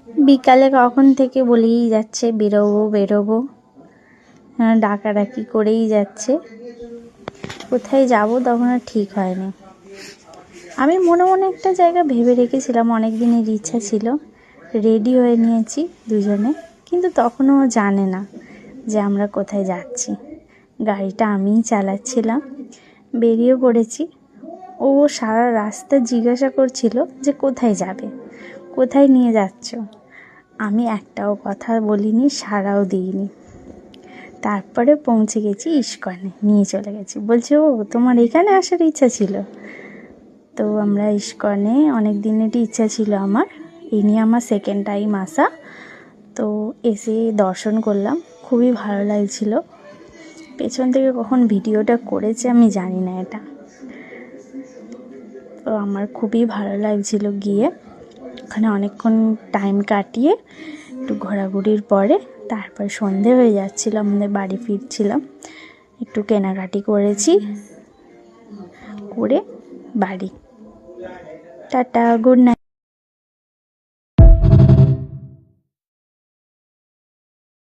বিকালে কখন থেকে বলেই যাচ্ছে বেরোবো বেরোবো, ডাকাডাকি করেই যাচ্ছে। কোথায় যাব তখন আর ঠিক হয়নি। আমি মনে মনে একটা জায়গা ভেবে রেখেছিলাম, অনেক দিনের ইচ্ছা ছিল, রেডি হয়ে নিয়েছি দুজনে, কিন্তু তখনও ও জানে না যে আমরা কোথায় যাচ্ছি। গাড়িটা আমিই চালাচ্ছিলাম, বেরিয়ে পড়েছি। ও সারা রাস্তা জিজ্ঞাসা করছিল যে কোথায় যাবে, কোথায় নিয়ে যাচ্ছ। আমি একটাও কথা বলিনি, সাড়াও দিইনি। তারপরে পৌঁছে গেছি ইস্কনে, নিয়ে চলে গেছি। বলছে ও তোমার এখানে আসার ইচ্ছা ছিল। তো আমরা ইস্কনে, অনেক দিনেরই ইচ্ছা ছিল আমার, এই নিয়ে আমার সেকেন্ড টাইম আসা। তো এসে দর্শন করলাম, খুবই ভালো লাগছিল। পেছন থেকে কখন ভিডিওটা করেছে আমি জানি না এটা। তো আমার খুবই ভালো লাগছিল গিয়ে। ওখানে অনেকক্ষণ টাইম কাটিয়ে একটু ঘোরাঘুরির পরে তারপর সন্ধে হয়ে যাচ্ছিল, আমাদের বাড়ি ফিরছিলাম। একটু কেনাকাটি করেছি, করে বাড়ি। Tata, good night.